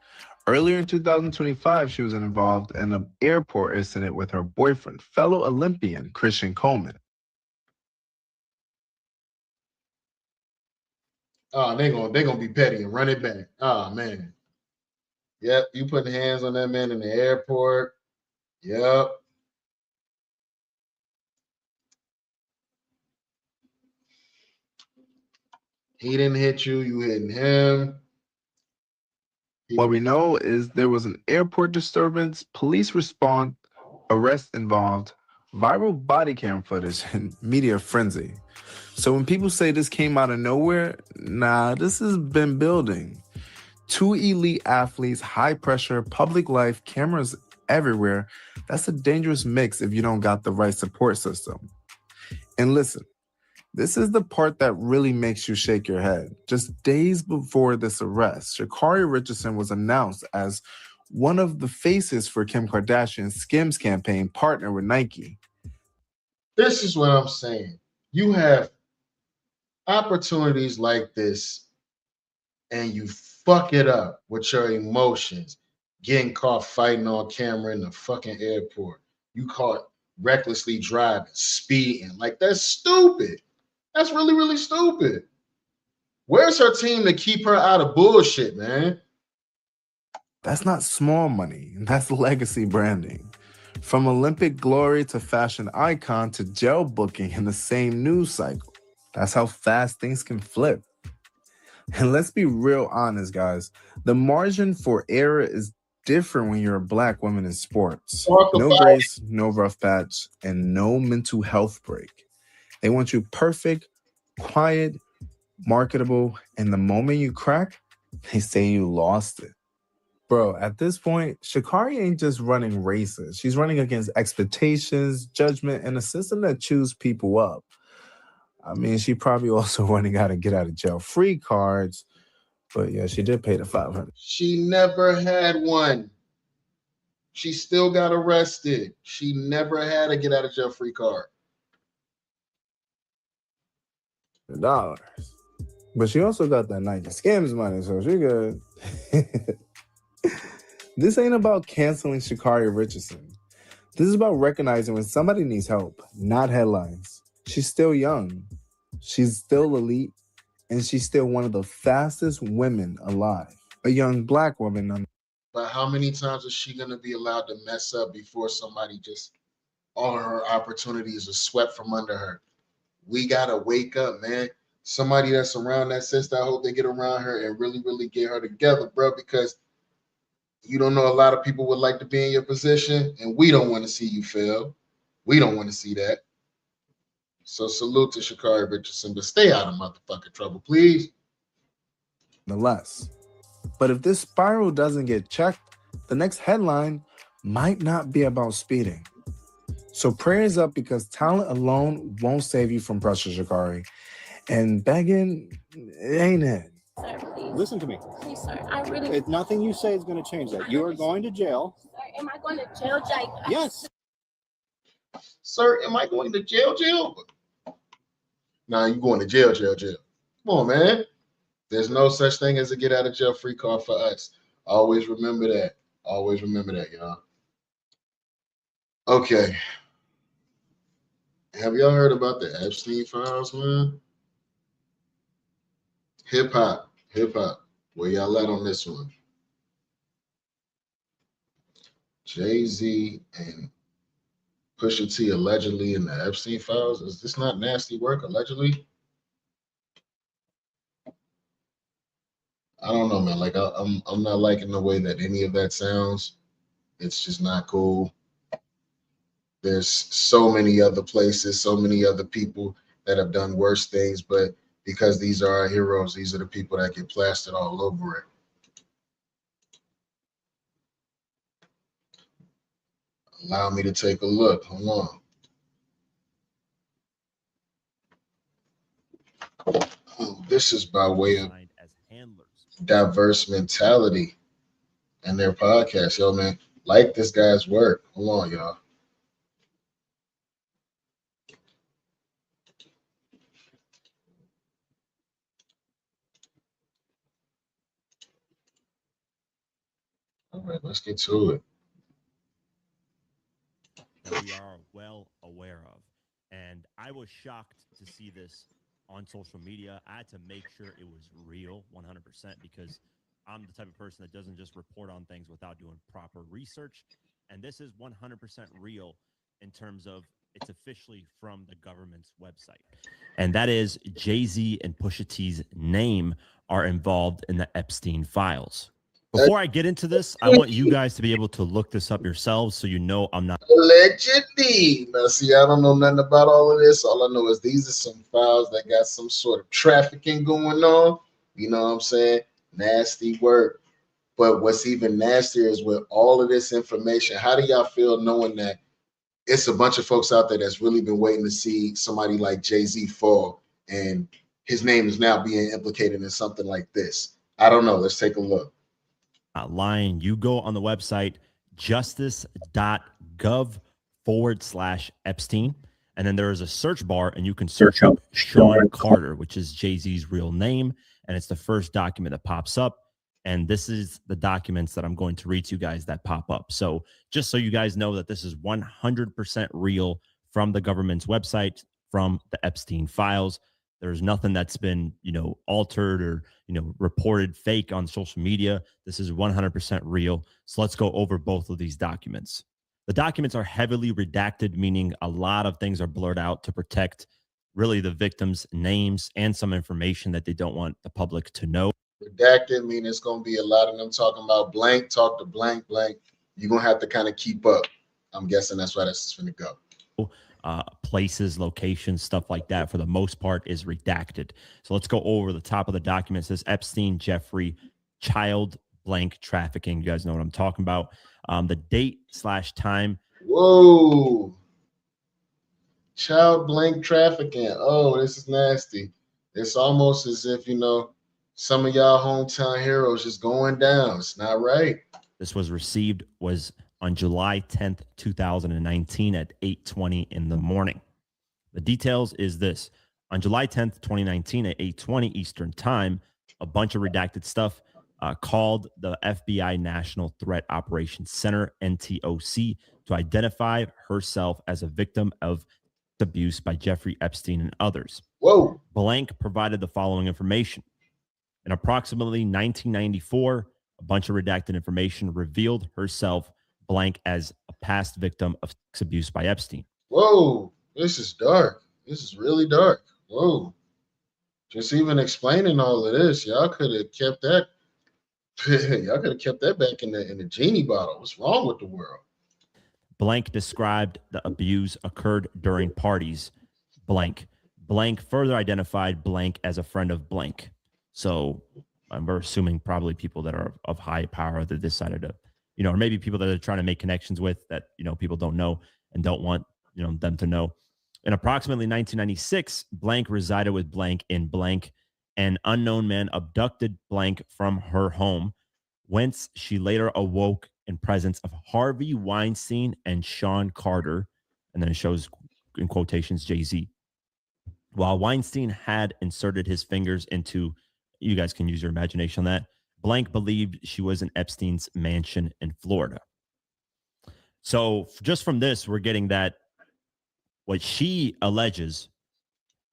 Earlier in 2025, she was involved in an airport incident with her boyfriend, fellow Olympian Christian Coleman. Oh, they're gonna be petty and run it back. Oh man. Yep, you putting hands on that man in the airport. Yep. He didn't hit you, you hitting him. What we know is there was an airport disturbance, police respond, arrest involved, viral body cam footage, and media frenzy. So when people say this came out of nowhere, nah, this has been building. Two elite athletes, high pressure, public life, cameras everywhere. That's a dangerous mix if you don't got the right support system. And listen, this is the part that really makes you shake your head. Just days before this arrest, Sha'Carri Richardson was announced as one of the faces for Kim Kardashian's Skims campaign partner with Nike. This is what I'm saying. You have opportunities like this and you fuck it up with your emotions, getting caught fighting on camera in the fucking airport. You caught recklessly driving, speeding. Like, that's stupid. That's really, really stupid. Where's her team to keep her out of bullshit, man? That's not small money. That's legacy branding. From Olympic glory to fashion icon to jail booking in the same news cycle. That's how fast things can flip. And let's be real honest, guys. The margin for error is different when you're a black woman in sports. No grace, no rough patch, and no mental health break. They want you perfect, quiet, marketable, and the moment you crack, they say you lost it. Bro, at this point, Sha'Carri ain't just running races. She's running against expectations, judgment, and a system that chews people up. I mean, she probably also running out of get out of jail free cards, but yeah, she did pay the $500. She never had one. She still got arrested. She never had a get out of jail free card. $. But she also got that Nike scams money, so she good. This ain't about canceling Sha'Carri Richardson. This is about recognizing when somebody needs help, not headlines. She's still young. She's still elite. And she's still one of the fastest women alive. A young black woman. But how many times is she going to be allowed to mess up before somebody just, all her opportunities are swept from under her? We got to wake up, man. Somebody that's around that sister, I hope they get around her and really, really get her together, bro, because you don't know, a lot of people would like to be in your position, and we don't want to see you fail. We don't want to see that. So salute to Sha'Carri Richardson, but stay out of motherfucking trouble, please. Nonetheless. But if this spiral doesn't get checked, the next headline might not be about speeding. So prayers up, because talent alone won't save you from pressure, Sha'Carri. And begging, it ain't it. Sir, please. Listen to me. Please, sir. I really. It's nothing you say is going to change that. You are going to jail. Sir, am I going to jail, Jake? Yes. Sir, am I going to jail? Nah, you going to jail. Come on, man. There's no such thing as a get out of jail free card for us. Always remember that. Always remember that, y'all. Okay. Have y'all heard about the Epstein files, man? Hip hop. Where y'all at on this one? Jay-Z and Pusha T allegedly in the Epstein files. Is this not nasty work, allegedly? I don't know, man. Like, I'm not liking the way that any of that sounds. It's just not cool. There's so many other places, so many other people that have done worse things, but because these are our heroes, these are the people that get plastered all over it. Allow me to take a look. Hold on. Oh, this is by way of diverse mentality and their podcast. Yo, man, like this guy's work. Hold on, y'all. All right, let's get to it. We are well aware of. And I was shocked to see this on social media. I had to make sure it was real 100% because I'm the type of person that doesn't just report on things without doing proper research. And this is 100% real in terms of it's officially from the government's website. And that is Jay-Z and Pusha T's name are involved in the Epstein files. Before I get into this, I want you guys to be able to look this up yourselves so you know I'm not. Allegedly. Now, see, I don't know nothing about all of this. All I know is these are some files that got some sort of trafficking going on. You know what I'm saying? Nasty work. But what's even nastier is with all of this information, how do y'all feel knowing that it's a bunch of folks out there that's really been waiting to see somebody like Jay-Z fall, and his name is now being implicated in something like this? I don't know. Let's take a look. Lying. You go on the website justice.gov/Epstein, and then there is a search bar, and you can search up Sean Carter, which is Jay-Z's real name, and it's the first document that pops up. And this is the documents that I'm going to read to you guys that pop up. So just so you guys know that this is 100% real from the government's website, from the Epstein files. There's nothing that's been, altered or, reported fake on social media. This is 100% real. So let's go over both of these documents. The documents are heavily redacted, meaning a lot of things are blurred out to protect really the victims' names and some information that they don't want the public to know. Redacted mean it's going to be a lot of them talking about blank, talk to blank, blank. You're going to have to kind of keep up. I'm guessing that's why that's going to go. Places, locations, stuff like that, for the most part, is redacted. So let's go over the top of the document. It says Epstein, Jeffrey, child blank trafficking. You guys know what I'm talking about. The date/time. Whoa. Child blank trafficking. Oh, this is nasty. It's almost as if, some of y'all hometown heroes just going down. It's not right. This was on July 10th, 2019 at 8:20 in the morning. The details is this. On July 10th, 2019 at 8:20 Eastern Time, a bunch of redacted stuff called the FBI National Threat Operations Center, NTOC, to identify herself as a victim of abuse by Jeffrey Epstein and others. Whoa. Blank provided the following information. In approximately 1994, a bunch of redacted information revealed herself blank as a past victim of sex abuse by Epstein. Whoa, this is dark. This is really dark. Whoa. Just even explaining all of this, y'all could have kept that. Y'all could have kept that back in the genie bottle. What's wrong with the world? Blank described the abuse occurred during parties. Blank. Blank further identified blank as a friend of blank. So we're assuming probably people that are of high power that decided to, or maybe people that are trying to make connections with that, people don't know and don't want, them to know. In approximately 1996, blank resided with blank in blank. An unknown man abducted blank from her home, whence she later awoke in presence of Harvey Weinstein and Sean Carter. And then it shows in quotations Jay-Z. While Weinstein had inserted his fingers into, you guys can use your imagination on that, blank believed she was in Epstein's mansion in Florida. So just from this, we're getting that what she alleges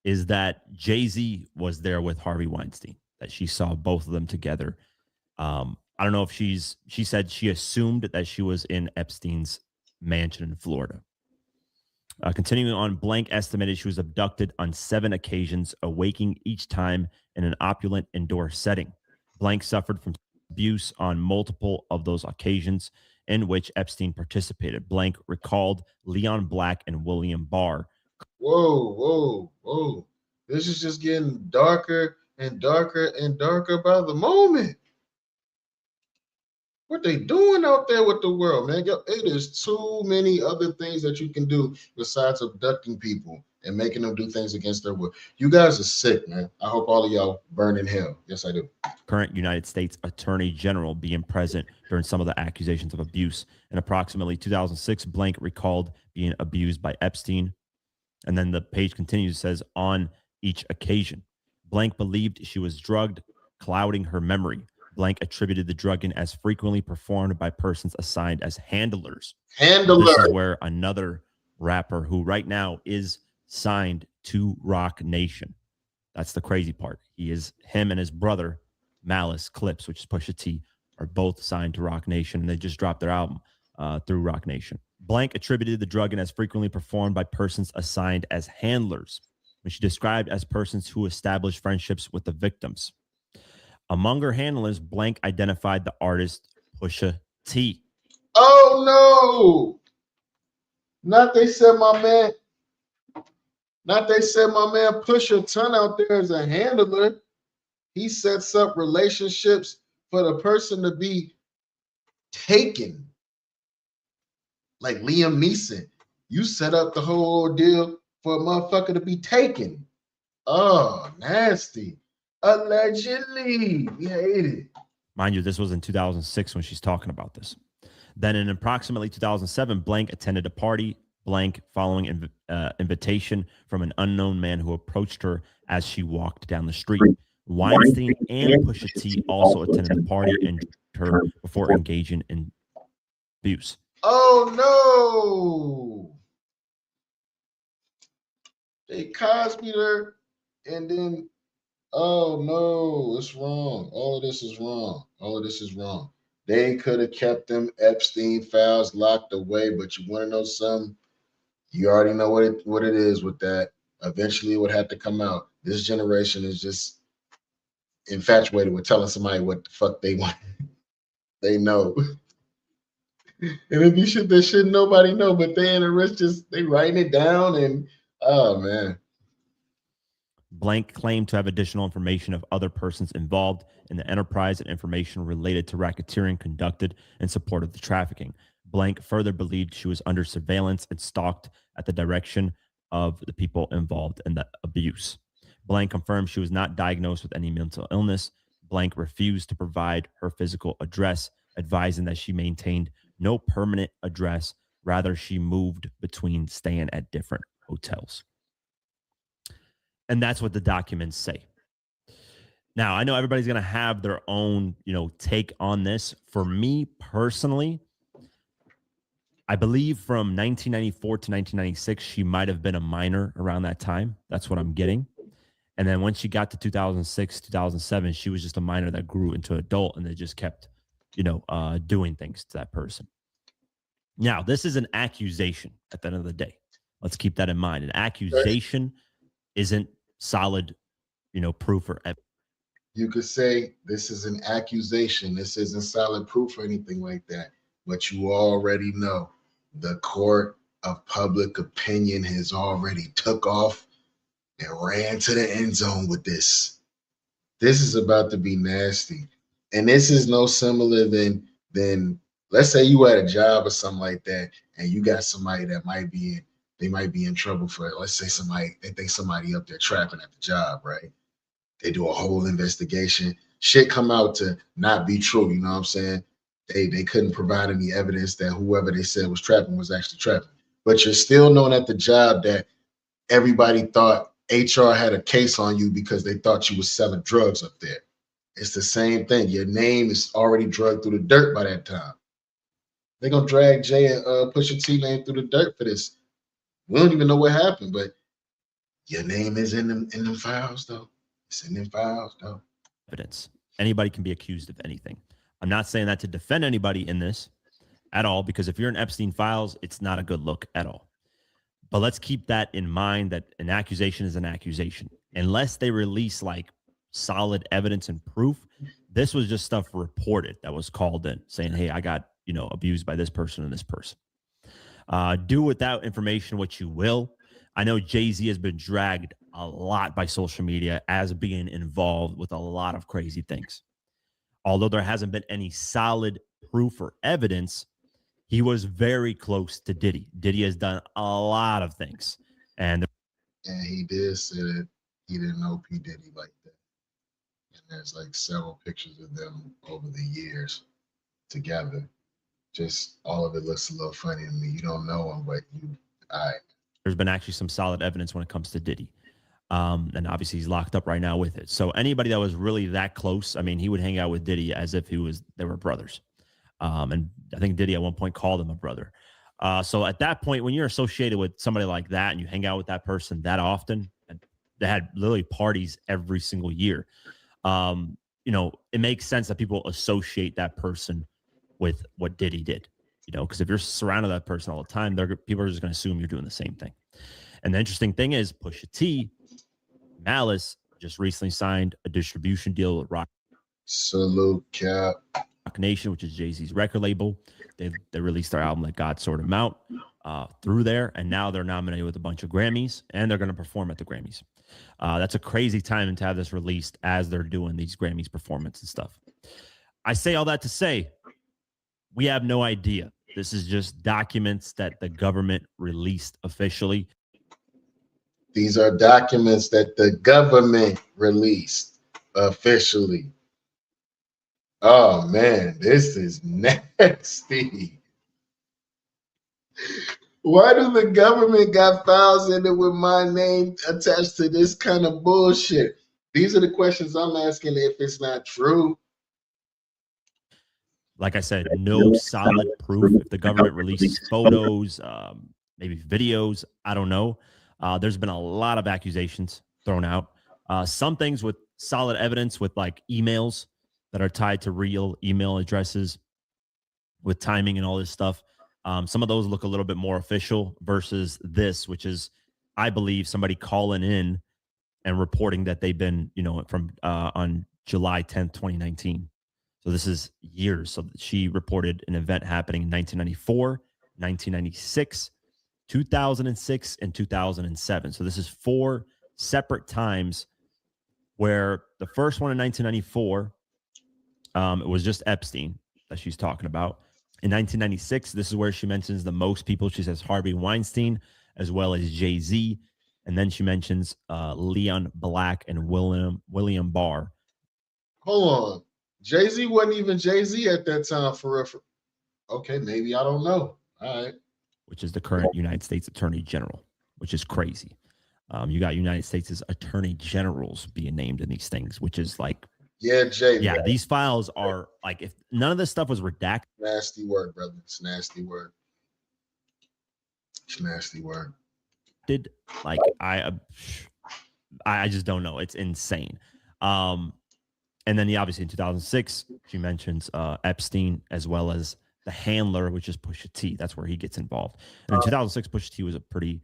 is that Jay-Z was there with Harvey Weinstein, that she saw both of them together. I don't know if she said she assumed that she was in Epstein's mansion in Florida. Continuing on, blank estimated she was abducted on 7 occasions, awaking each time in an opulent indoor setting. Blank suffered from abuse on multiple of those occasions in which Epstein participated. Blank recalled Leon Black and William Barr. Whoa, whoa, whoa. This is just getting darker and darker and darker by the moment. What they doing out there with the world, man? It is too many other things that you can do besides abducting people and making them do things against their will. You guys are sick, man. I hope all of y'all burn in hell. Yes, I do. Current United States Attorney General being present during some of the accusations of abuse. In approximately 2006, blank recalled being abused by Epstein. And then the page continues, says, on each occasion, blank believed she was drugged, clouding her memory. Blank attributed the drugging as frequently performed by persons assigned as handlers. This is where another rapper who right now is signed to Rock Nation. That's the crazy part. Him and his brother, Malice Clips, which is Pusha T, are both signed to Rock Nation, and they just dropped their album through Rock Nation. Blank attributed the drugging as frequently performed by persons assigned as handlers, which she described as persons who established friendships with the victims. Among her handlers, Blank identified the artist Pusha T. Oh no! Not they said my man. Not they said my man Pusha T out there as a handler. He sets up relationships for the person to be taken. Like Liam Neeson, you set up the whole deal for a motherfucker to be taken. Oh, nasty. Allegedly. We hate it. Mind you, this was in 2006 when she's talking about this. Then in approximately 2007, Blank attended a party, Blank, following invitation from an unknown man who approached her as she walked down the street. Weinstein and Pusha T also attended the party and her before engaging in abuse. Oh no. They Cosby her, and then oh no, it's wrong. All of this is wrong. All of this is wrong. They could have kept them Epstein files locked away, but you want to know something? You already know what it is with that. Eventually, it would have to come out. This generation is just infatuated with telling somebody what the fuck they want. They know. And if you shit that shit, nobody know, but they in the rest just they writing it down, and oh man. Blank claimed to have additional information of other persons involved in the enterprise and information related to racketeering conducted in support of the trafficking. Blank further believed she was under surveillance and stalked at the direction of the people involved in the abuse. Blank confirmed she was not diagnosed with any mental illness. Blank refused to provide her physical address, advising that she maintained no permanent address. Rather, she moved between staying at different hotels. And that's what the documents say. Now, I know everybody's going to have their own, take on this. For me personally, I believe from 1994 to 1996, she might have been a minor around that time. That's what I'm getting. And then when she got to 2006, 2007, she was just a minor that grew into an adult, and they just kept, doing things to that person. Now, this is an accusation at the end of the day. Let's keep that in mind. An accusation isn't solid, proof or evidence. You could say this is an accusation. This isn't solid proof or anything like that. But you already know the court of public opinion has already took off and ran to the end zone with this. This is about to be nasty. And this is no similar than let's say you at a job or something like that, and you got somebody that might be in trouble for, let's say they think somebody up there trapping at the job, right? They do a whole investigation. Shit come out to not be true, you know what I'm saying? They couldn't provide any evidence that whoever they said was trapping was actually trapping. But you're still known at the job that everybody thought HR had a case on you because they thought you was selling drugs up there. It's the same thing. Your name is already drugged through the dirt by that time. They're going to drag Jay and Pusha T name through the dirt for this. We don't even know what happened, but your name is in them files, though. It's in them files, though. Evidence. Anybody can be accused of anything. I'm not saying that to defend anybody in this at all, because if you're in Epstein files, it's not a good look at all. But let's keep that in mind, that an accusation is an accusation. Unless they release like solid evidence and proof, this was just stuff reported that was called in saying, hey, I got, abused by this person and this person. Do with that information what you will. I know Jay-Z has been dragged a lot by social media as being involved with a lot of crazy things. Although there hasn't been any solid proof or evidence, he was very close to Diddy. Diddy has done a lot of things. And he did say that he didn't know P. Diddy like that. And there's like several pictures of them over the years together. Just all of it looks a little funny to me. You don't know him, but all right. There's been actually some solid evidence when it comes to Diddy. And obviously he's locked up right now with it. So anybody that was really that close, I mean, he would hang out with Diddy as if they were brothers. And I think Diddy at one point called him a brother. So at that point, when you're associated with somebody like that and you hang out with that person that often, and they had literally parties every single year, it makes sense that people associate that person with what Diddy did, because if you're surrounded with that person all the time, people are just going to assume you're doing the same thing. And the interesting thing is Pusha T, Malice just recently signed a distribution deal with Rock Salute, Cap. Nation, which is Jay-Z's record label. They released their album Let God Sort Them Out through there, and now they're nominated with a bunch of Grammys, and they're going to perform at the Grammys. That's a crazy time to have this released as they're doing these Grammys performance and stuff. I say all that to say we have no idea. This is just documents that the government released officially. These are documents that the government released officially. Oh man, this is nasty. Why do the government got files in it with my name attached to this kind of bullshit? These are the questions I'm asking if it's not true. Like I said, no solid proof. If the government releases photos, maybe videos, I don't know. There's been a lot of accusations thrown out. Some things with solid evidence with like emails that are tied to real email addresses with timing and all this stuff. Some of those look a little bit more official versus this, which is, I believe, somebody calling in and reporting that they've been, from on July 10th, 2019. So this is years. So she reported an event happening in 1994, 1996, 2006, and 2007. So this is 4 separate times where the first one in 1994, it was just Epstein that she's talking about. In 1996, this is where she mentions the most people. She says Harvey Weinstein, as well as Jay-Z. And then she mentions Leon Black and William Barr. Hold on. Jay-Z wasn't even Jay-Z at that time for real. Okay, maybe, I don't know. All right. Which is the current United States Attorney General, which is crazy. You got United States' Attorney Generals being named in these things, which is like, yeah, Jay. Yeah, these files are like, if none of this stuff was redacted. Nasty word, brother. It's nasty word. It's nasty word. Like, I just don't know. It's insane. And then obviously in 2006, she mentions Epstein as well as the handler, which is Pusha T. That's where he gets involved. And in 2006, Pusha T was a pretty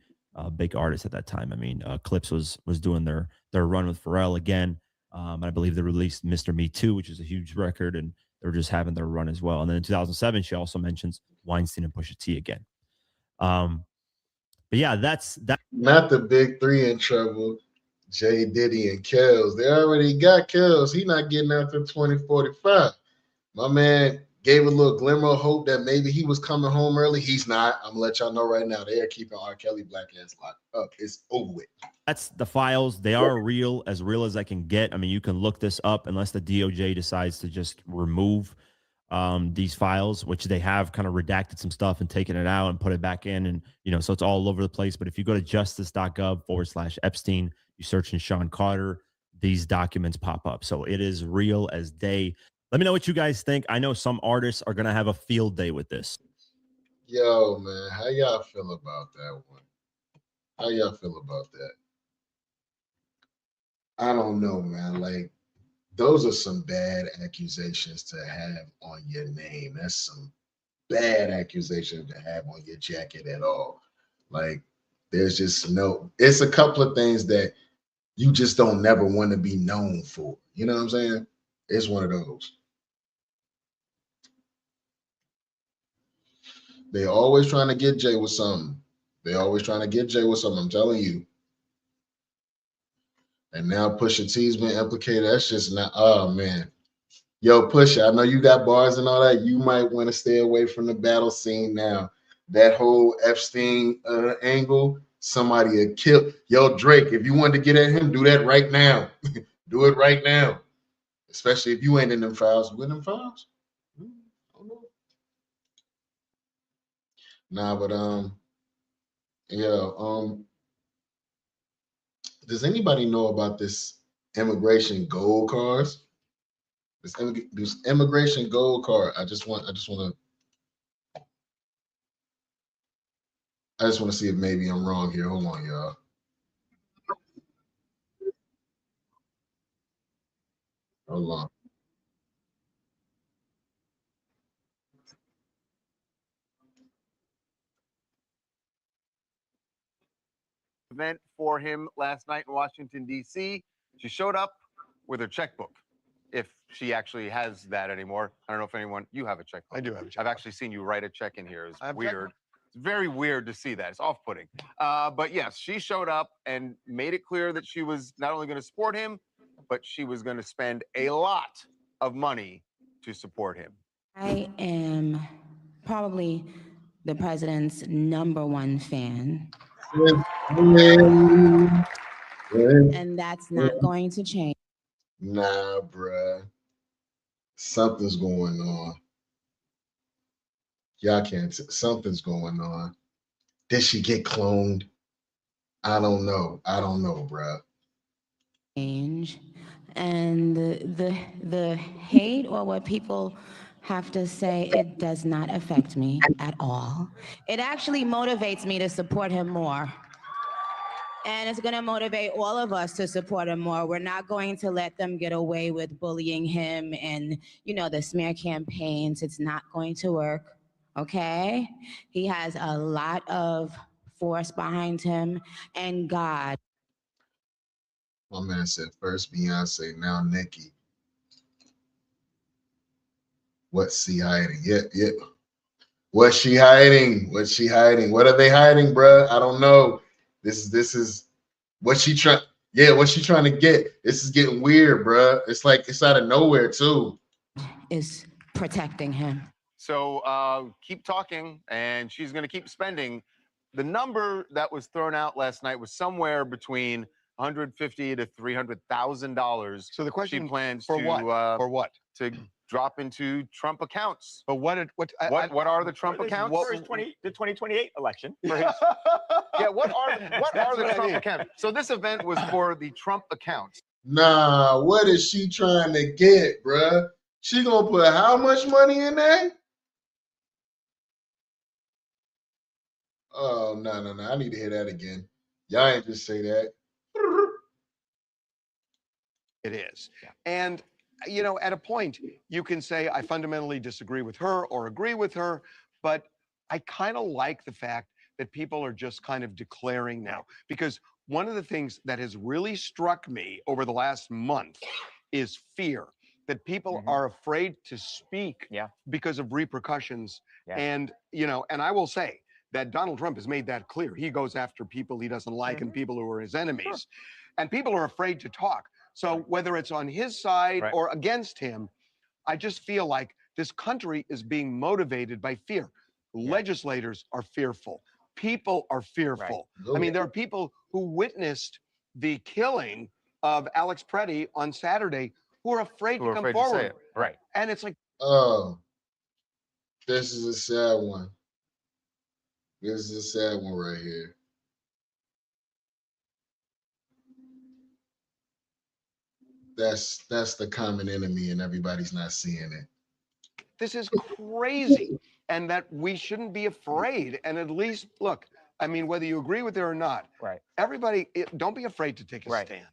big artist at that time. I mean, Clips was doing their run with Pharrell again. I believe they released Mr. Me Too, which is a huge record, and they were just having their run as well. And then in 2007, she also mentions Weinstein and Pusha T again. But yeah, that's that. Not the big 3 in trouble. Jay, Diddy, and Kells. They already got Kells. He not getting out to 2045. My man gave a little glimmer of hope that maybe he was coming home early. He's not. I'm gonna let y'all know right now. They are keeping R. Kelly black ass locked up. It's over with. That's the files. They are real as I can get. I mean, you can look this up unless the DOJ decides to just remove these files, which they have kind of redacted some stuff and taken it out and put it back in. And, so it's all over the place. But if you go to justice.gov/Epstein, you search in Sean Carter, these documents pop up. So it is real as day. Let me know what you guys think. I know some artists are going to have a field day with this. Yo, man, how y'all feel about that one? How y'all feel about that? I don't know, man. Like, those are some bad accusations to have on your name. That's some bad accusation to have on your jacket at all. Like, there's just it's a couple of things that you just don't never want to be known for. You know what I'm saying? It's one of those. They're always trying to get Jay with something. I'm telling you. And now Pusha T's been implicated. That's just not, oh man. Yo, Pusha, I know you got bars and all that. You might want to stay away from the battle scene now. That whole Epstein angle, somebody had killed. Yo, Drake, if you wanted to get at him, do that right now. Do it right now. Especially if you ain't in them files. You in them files? I don't know. Nah, but does anybody know about this immigration gold cards? This immigration gold card. I just want to see if maybe I'm wrong here. Hold on, y'all. Hold on. Event for him last night in Washington, D.C. She showed up with her checkbook. if she actually has that anymore. I don't know if anyone, you have a check. I do have a check. I've actually seen you write a check in here. It's I have a weird. It's very weird to see that. It's off-putting. But yes, she showed up and made it clear that she was not only going to support him, but she was going to spend a lot of money to support him. I am probably the president's #1 fan. And that's not going to change. Nah, bruh. Something's going on. Y'all can't. Something's going on. Did she get cloned? I don't know. I don't know, bruh. Change. And the hate or what people have to say, it does not affect me at all. It actually motivates me to support him more. And it's going to motivate all of us to support him more. We're not going to let them get away with bullying him and, you know, the smear campaigns. It's not going to work, okay? He has a lot of force behind him and God. My man said first Beyonce, now Nicki. What's she hiding? Yeah. What's she hiding? What's she hiding? What are they hiding, bruh? I don't know. This is what she trying. Yeah, what she trying to get? This is getting weird, bruh. It's like it's out of nowhere too. Is protecting him. So keep talking, and she's going to keep spending. The number that was thrown out last night was somewhere between $150,000 to $300,000. So the question she plans for to what? For what? To drop into Trump accounts. But what are the Trump accounts? For the 2028 election. For his, yeah, what are the Trump accounts? So this event was for the Trump accounts. Nah, what is she trying to get, bruh? She gonna put how much money in there? Oh, no. I need to hear that again. Y'all ain't just say that. It is. Yeah. And, you know, at a point, you can say, I fundamentally disagree with her or agree with her, but I kind of like the fact that people are just kind of declaring now. Because one of the things that has really struck me over the last month is fear. That people are afraid to speak because of repercussions. Yeah. And, you know, and I will say that Donald Trump has made that clear. He goes after people he doesn't like and people who are his enemies. Sure. And people are afraid to talk. So whether it's on his side or against him, I just feel like this country is being motivated by fear. Legislators are fearful. People are fearful. I mean, there are people who witnessed the killing of Alex Preddy on Saturday who are afraid to come forward. To say it. Right. And it's like, oh, this is a sad one. This is a sad one right here. That's the common enemy, and everybody's not seeing it. This is crazy, and that we shouldn't be afraid. And at least, look, I mean, whether you agree with it or not, everybody, don't be afraid to take a stand.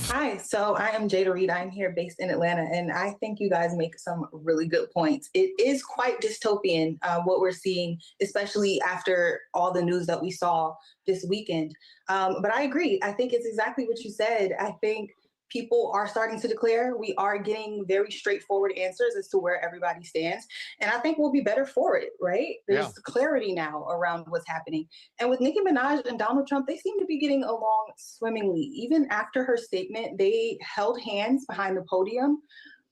Hi, so I am Jada Reed. I'm here based in Atlanta, and I think you guys make some really good points. It is quite dystopian, what we're seeing, especially after all the news that we saw this weekend. But I agree. I think it's exactly what you said. I think people are starting to declare. We are getting very straightforward answers as to where everybody stands. And I think we'll be better for it, right? There's clarity now around what's happening. And with Nicki Minaj and Donald Trump, they seem to be getting along swimmingly. Even after her statement, they held hands behind the podium.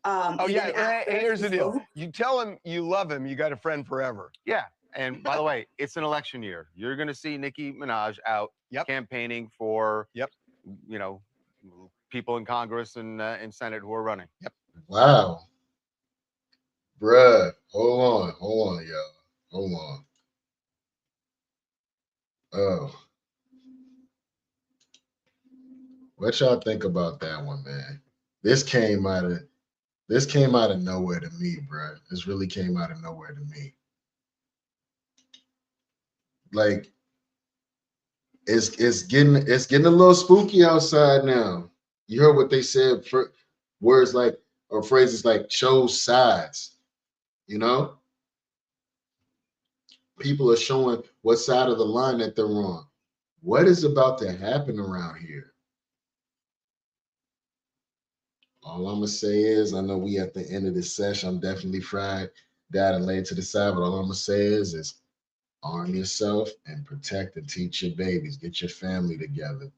Here's the deal. You tell him you love him, you got a friend forever. Yeah. And by the way, it's an election year. You're going to see Nicki Minaj out campaigning for, you know, people in Congress and in Senate who are running. Wow. Bruh, hold on, y'all. Hold on. Oh. What y'all think about that one, man? This came out of nowhere to me, bruh. This really came out of nowhere to me. Like, it's getting a little spooky outside now. You heard what they said for words like, or phrases like chose sides, you know? People are showing what side of the line that they're on. What is about to happen around here? All I'm gonna say is, I know we at the end of this session. I'm definitely fried, died, and laid to the side. But all I'm gonna say is arm yourself and protect and teach your babies. Get your family together.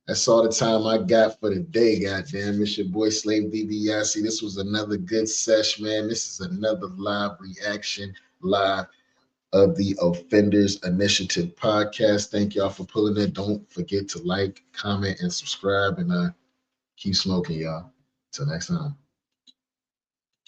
That's all the time I got for the day. Goddamn, it's your boy Slave DiBiase. This was another good sesh, man. This is another live reaction, live of the Offenders Initiative podcast. Thank y'all for pulling it. Don't forget to like, comment, and subscribe, and keep smoking, y'all. Till next time.